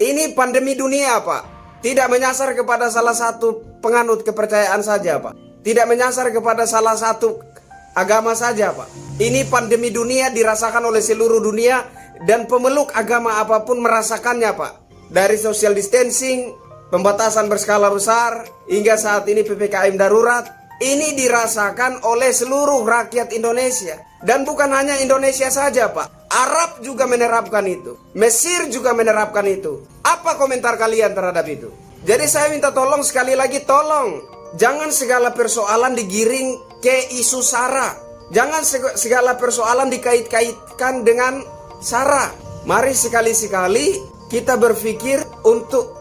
Ini pandemi dunia, Pak. Tidak menyasar kepada salah satu penganut kepercayaan saja, Pak. Tidak menyasar kepada salah satu agama saja, Pak. Ini pandemi dunia dirasakan oleh seluruh dunia dan pemeluk agama apapun merasakannya, Pak. Dari social distancing, pembatasan berskala besar, hingga saat ini PPKM darurat, ini dirasakan oleh seluruh rakyat Indonesia. Dan bukan hanya Indonesia saja, Pak. Arab juga menerapkan itu. Mesir juga menerapkan itu. Apa komentar kalian terhadap itu? Jadi saya minta tolong sekali lagi, tolong. Jangan segala persoalan digiring ke isu SARA. Jangan segala persoalan dikait-kaitkan dengan SARA. Mari sekali-sekali kita berpikir untuk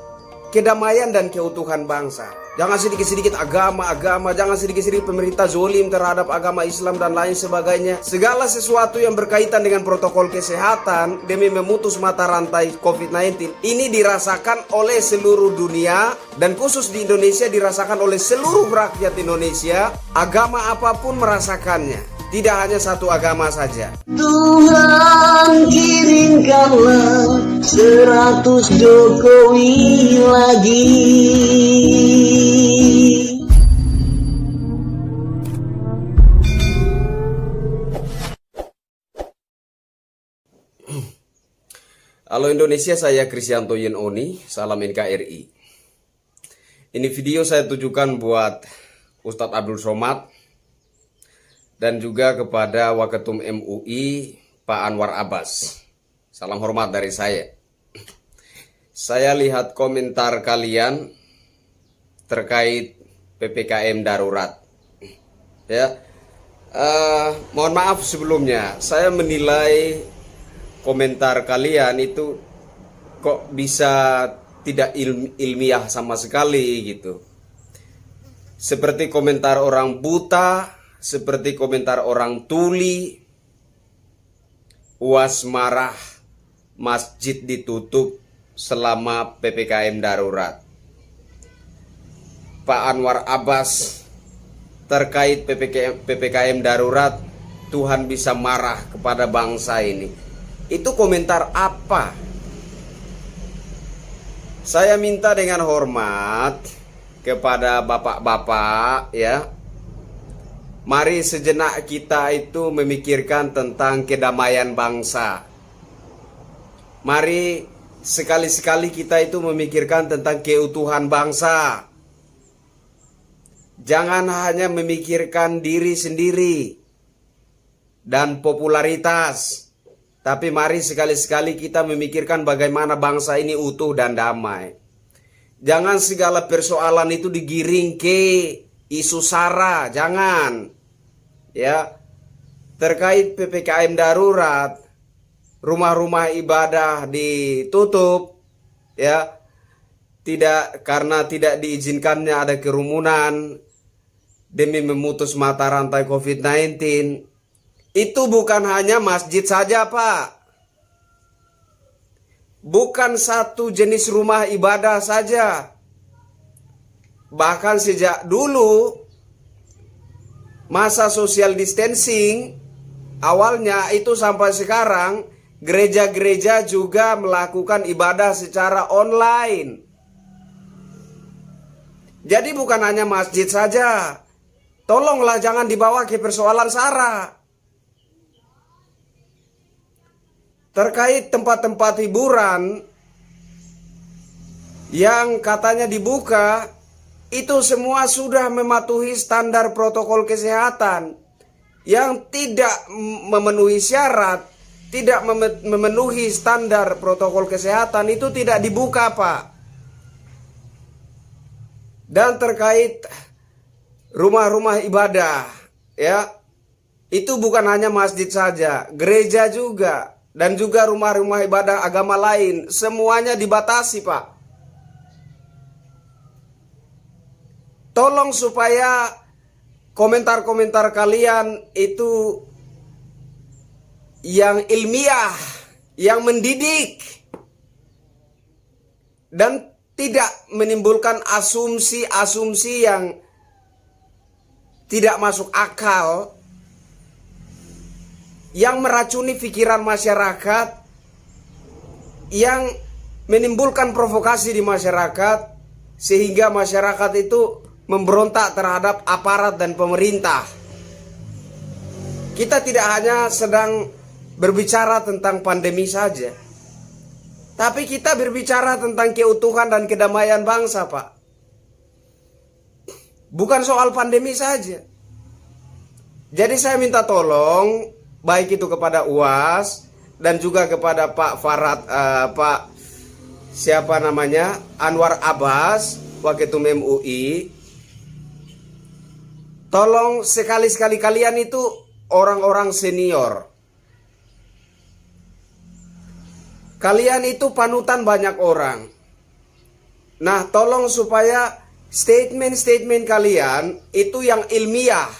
kedamaian dan keutuhan bangsa. Jangan sedikit-sedikit agama, jangan sedikit-sedikit pemerintah zolim terhadap agama Islam dan lain sebagainya. Segala sesuatu yang berkaitan dengan protokol kesehatan demi memutus mata rantai COVID-19 ini dirasakan oleh seluruh dunia dan khusus di Indonesia dirasakan oleh seluruh rakyat Indonesia. Agama apapun merasakannya, tidak hanya satu agama saja. Tuhan kirimkanlah 100 Jokowi lagi. Halo Indonesia, saya Kristianto Yenoni, salam NKRI. Ini video saya tujukan buat Ustadz Abdul Somad dan juga kepada Waketum MUI Pak Anwar Abbas. Salam hormat dari saya. Saya lihat komentar kalian terkait PPKM darurat. Ya, mohon maaf sebelumnya, saya menilai komentar kalian itu kok bisa tidak ilmiah sama sekali gitu. Seperti komentar orang buta, seperti komentar orang tuli. UAS marah, masjid ditutup selama PPKM darurat. Pak Anwar Abbas terkait PPKM darurat, Tuhan bisa marah kepada bangsa ini. Itu komentar apa? Saya minta dengan hormat kepada bapak-bapak ya. Mari sejenak kita itu memikirkan tentang kedamaian bangsa. Mari sekali-sekali kita itu memikirkan tentang keutuhan bangsa. Jangan hanya memikirkan diri sendiri dan popularitas. Tapi mari sekali-sekali kita memikirkan bagaimana bangsa ini utuh dan damai. Jangan segala persoalan itu digiring ke isu SARA, jangan. Ya. Terkait PPKM darurat, rumah-rumah ibadah ditutup, ya. Karena tidak diizinkannya ada kerumunan demi memutus mata rantai COVID-19. Itu bukan hanya masjid saja, Pak. Bukan satu jenis rumah ibadah saja. Bahkan sejak dulu masa social distancing awalnya itu sampai sekarang gereja-gereja juga melakukan ibadah secara online. Jadi bukan hanya masjid saja. Tolonglah jangan dibawa ke persoalan SARA. Terkait tempat-tempat hiburan yang katanya dibuka, itu semua sudah mematuhi standar protokol kesehatan. Yang tidak memenuhi syarat, tidak memenuhi standar protokol kesehatan itu tidak dibuka, Pak. Dan terkait rumah-rumah ibadah, ya, itu bukan hanya masjid saja, gereja juga. Dan juga rumah-rumah ibadah agama lain, semuanya dibatasi, Pak. Tolong supaya komentar-komentar kalian itu yang ilmiah, yang mendidik, dan tidak menimbulkan asumsi-asumsi yang tidak masuk akal, yang meracuni pikiran masyarakat, yang menimbulkan provokasi di masyarakat sehingga masyarakat itu memberontak terhadap aparat dan pemerintah. Kita tidak hanya sedang berbicara tentang pandemi saja, tapi kita berbicara tentang keutuhan dan kedamaian bangsa, Pak. Bukan soal pandemi saja. Jadi saya minta tolong, baik itu kepada UAS dan juga kepada Pak Farad, Anwar Abbas, Waketum MUI. Tolong sekali-sekali kalian itu orang-orang senior. Kalian itu panutan banyak orang. Nah, tolong supaya statement-statement kalian itu yang ilmiah,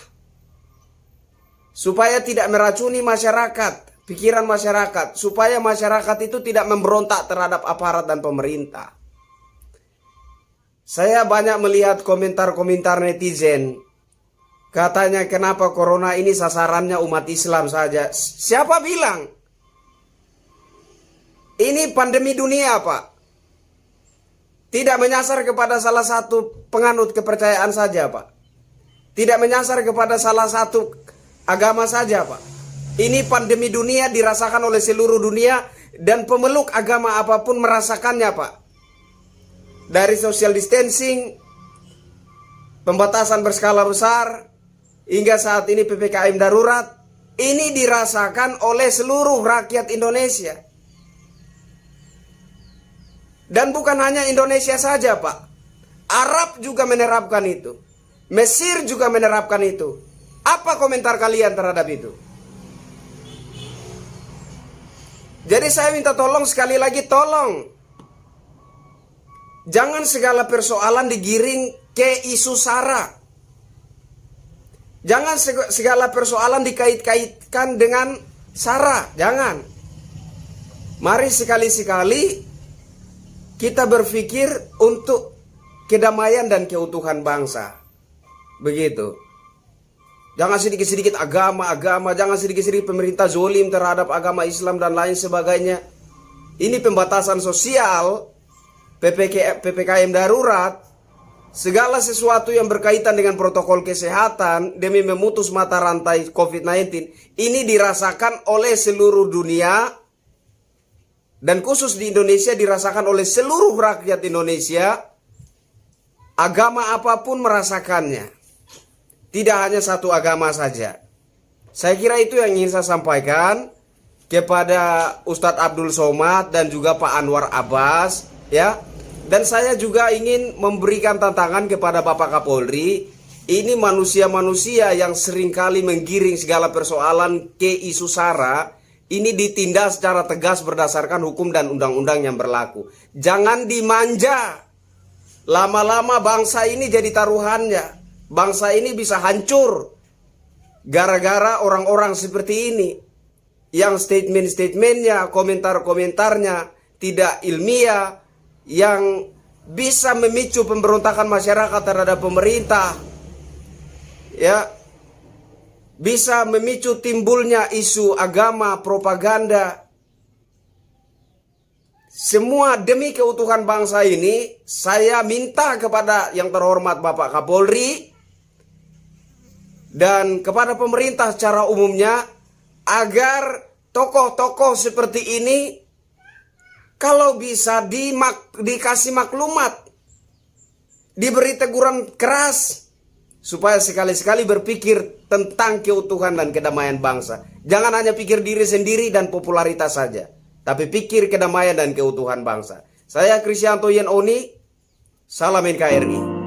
supaya tidak meracuni masyarakat, pikiran masyarakat, supaya masyarakat itu tidak memberontak terhadap aparat dan pemerintah. Saya banyak melihat komentar-komentar netizen, katanya kenapa corona ini sasarannya umat Islam saja. Siapa bilang? Ini pandemi dunia, Pak. Tidak menyasar kepada salah satu penganut kepercayaan saja, Pak. Tidak menyasar kepada salah satu agama saja, Pak. Ini pandemi dunia dirasakan oleh seluruh dunia dan pemeluk agama apapun merasakannya, Pak. Dari social distancing, pembatasan berskala besar, hingga saat ini PPKM darurat, ini dirasakan oleh seluruh rakyat Indonesia. Dan bukan hanya Indonesia saja, Pak. Arab juga menerapkan itu. Mesir juga menerapkan itu. Apa komentar kalian terhadap itu? Jadi saya minta tolong, sekali lagi tolong. Jangan segala persoalan digiring ke isu SARA. Jangan segala persoalan dikait-kaitkan dengan SARA. Jangan. Mari sekali-sekali kita berpikir untuk kedamaian dan keutuhan bangsa. Begitu. Jangan sedikit-sedikit agama, jangan sedikit-sedikit pemerintah zolim terhadap agama Islam dan lain sebagainya. Ini pembatasan sosial, PPKM darurat, segala sesuatu yang berkaitan dengan protokol kesehatan demi memutus mata rantai COVID-19, ini dirasakan oleh seluruh dunia. Dan khusus di Indonesia dirasakan oleh seluruh rakyat Indonesia. Agama apapun merasakannya. Tidak hanya satu agama saja. Saya kira itu yang ingin saya sampaikan kepada Ustadz Abdul Somad dan juga Pak Anwar Abbas, ya. Dan saya juga ingin memberikan tantangan kepada Bapak Kapolri. Ini manusia-manusia yang seringkali menggiring segala persoalan ke isu SARA. Ini ditindak secara tegas berdasarkan hukum dan undang-undang yang berlaku. Jangan dimanja. Lama-lama bangsa ini jadi taruhannya. Bangsa ini bisa hancur gara-gara orang-orang seperti ini. Yang statement-statementnya, komentar-komentarnya tidak ilmiah. Yang bisa memicu pemberontakan masyarakat terhadap pemerintah. Ya. Bisa memicu timbulnya isu agama, propaganda. Semua demi keutuhan bangsa ini, saya minta kepada yang terhormat Bapak Kapolri dan kepada pemerintah secara umumnya, agar tokoh-tokoh seperti ini kalau bisa dikasih maklumat, diberi teguran keras, supaya sekali-sekali berpikir tentang keutuhan dan kedamaian bangsa. Jangan hanya pikir diri sendiri dan popularitas saja, tapi pikir kedamaian dan keutuhan bangsa. Saya Krisyanto Yen Oni, salam NKRI.